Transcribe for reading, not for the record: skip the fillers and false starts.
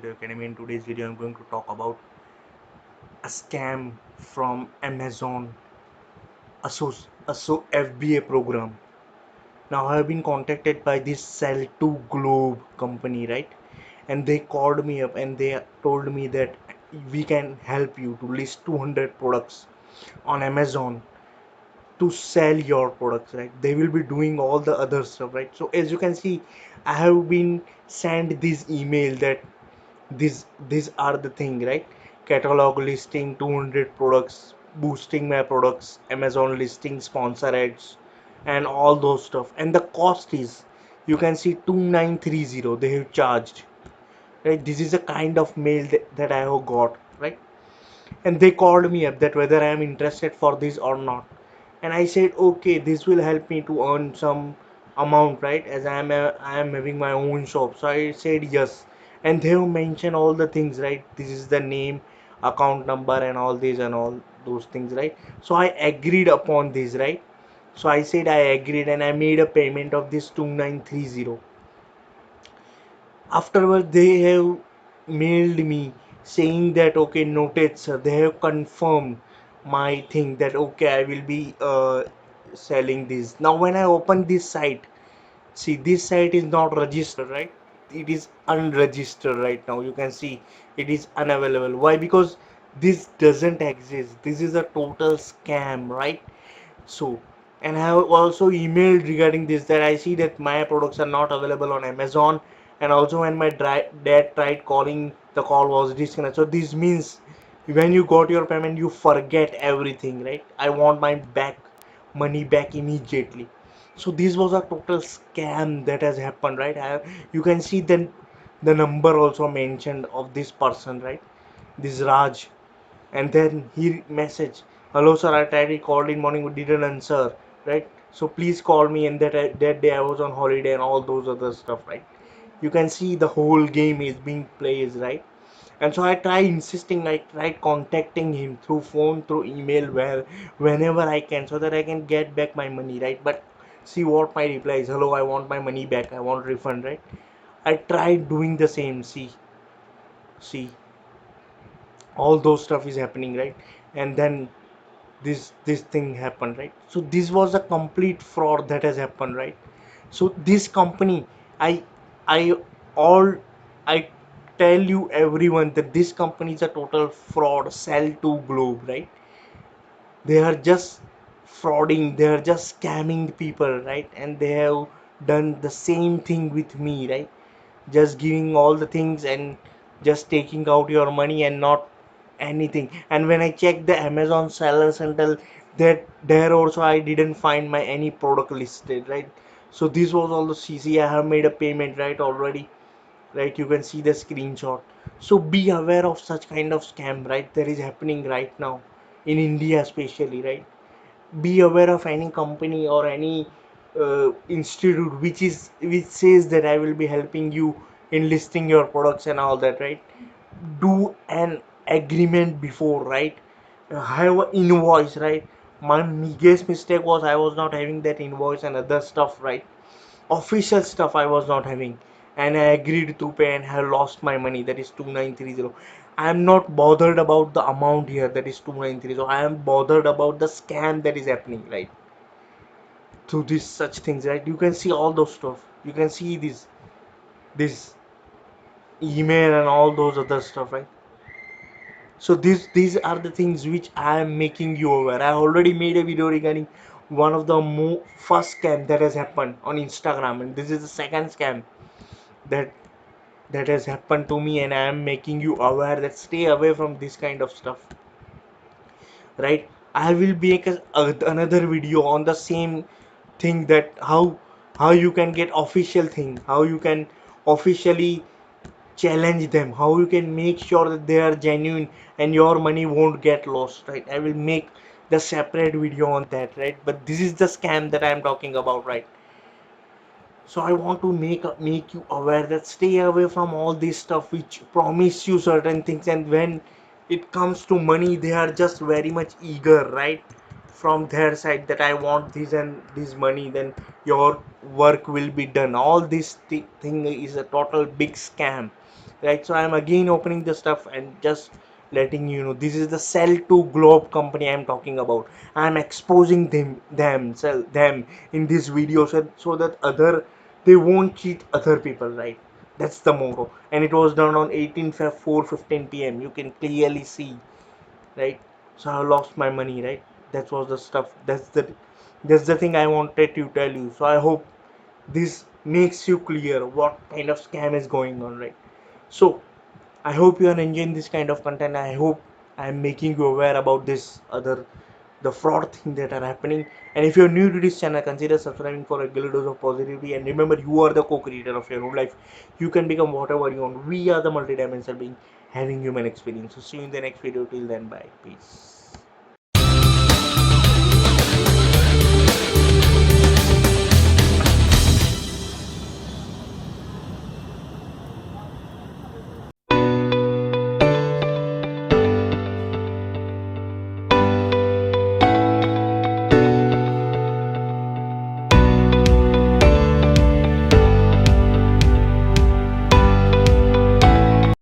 Studio Academy. In today's video, I'm going to talk about a scam from Amazon FBA program. Now, I have been contacted by this Sell to Globe company, right? And they called me up and they told me that we can help you to list 200 products on Amazon to sell your products, right? They will be doing all the other stuff, right? So as you can see, I have been sent this email that these are the thing, right? Catalog listing 200 products, boosting my products, Amazon listing, sponsor ads, and all those stuff. And the cost is, you can see 2930 they have charged, right? This is a kind of mail that I have got, right? And they called me up that whether I am interested for this or not. And I said okay, this will help me to earn some amount, right? As I am having my own shop, so I said yes. And they have mentioned all the things, right? This is the name, account number, and all this and all those things, right? So I agreed upon this, right? So I said I agreed and I made a payment of this 2930. Afterwards they have mailed me saying that okay, noted sir, they have confirmed my thing that okay, I will be selling this. Now when I open this site, see, this site is not registered, right? It is unregistered right now. You can see it is unavailable. Why? Because this doesn't exist. This is a total scam, right? So, and I have also emailed regarding this that I see that my products are not available on Amazon, and also when my dad tried calling, the call was disconnected. So this means when you got your payment, you forget everything, right? I want my money back immediately. So this was a total scam that has happened, right? You can see then the number also mentioned of this person, right? This Raj. And then he messaged, hello sir, I tried, called in morning, didn't answer, right? So please call me. And that day I was on holiday and all those other stuff, right? You can see the whole game is being played, right? And so I try insisting, I try contacting him through phone, through email, where whenever I can, so that I can get back my money, right? But see what my reply is, hello, I want my money back, I want refund, right? I tried doing the same. See, all those stuff is happening, right? And then this thing happened, right? So this was a complete fraud that has happened, right? So this company, i I all I tell you everyone that this company is a total fraud. Sell to Globe, right? They are just frauding, they are just scamming people, right? And they have done the same thing with me, right? Just giving all the things and just taking out your money and not anything. And when I check the Amazon seller central, that there also I didn't find my any product listed, right? So this was all the CC. I have made a payment, right, already, right? You can see the screenshot. So be aware of such kind of scam, right? That is happening right now in India especially, right? Be aware of any company or any institute which says that I will be helping you in listing your products and all that, right? Do an agreement before, right? Have an invoice, right? My biggest mistake was I was not having that invoice and other stuff, right? Official stuff I was not having, and I agreed to pay and have lost my money, that is 2930. I am not bothered about the amount here, that is 2930. I am bothered about the scam that is happening, right? Through these such things, right? You can see all those stuff. You can see this email and all those other stuff, right? So these are the things which I am making you aware. I already made a video regarding one of the first scam that has happened on Instagram, and this is the second scam that has happened to me, and I am making you aware that stay away from this kind of stuff, right? I will make another video on the same thing, that how you can get official thing, how you can officially challenge them, how you can make sure that they are genuine and your money won't get lost, right? I will make the separate video on that, right? But this is the scam that I am talking about, right? So I want to make you aware that stay away from all this stuff which promise you certain things, and when it comes to money, they are just very much eager, right? From their side, that I want this and this money, then your work will be done. All this thing is a total big scam, right? So I'm again opening the stuff and just letting you know this is the Sell to Globe company I'm talking about. I'm exposing them in this video, so that other they won't cheat other people, right? That's the motto. And it was done on 18 Feb 4:15 p.m. You can clearly see, right? So I lost my money, right? That was the stuff. That's the thing I wanted to tell you. So I hope this makes you clear what kind of scam is going on, right? So I hope you are enjoying this kind of content. I hope I am making you aware about this other the fraud thing that are happening. And if you're new to this channel, consider subscribing for a regular dose of positivity. And remember, you are the co-creator of your own life. You can become whatever you want. We are the multidimensional being having human experience. So see you in the next video. Till then, bye. Peace.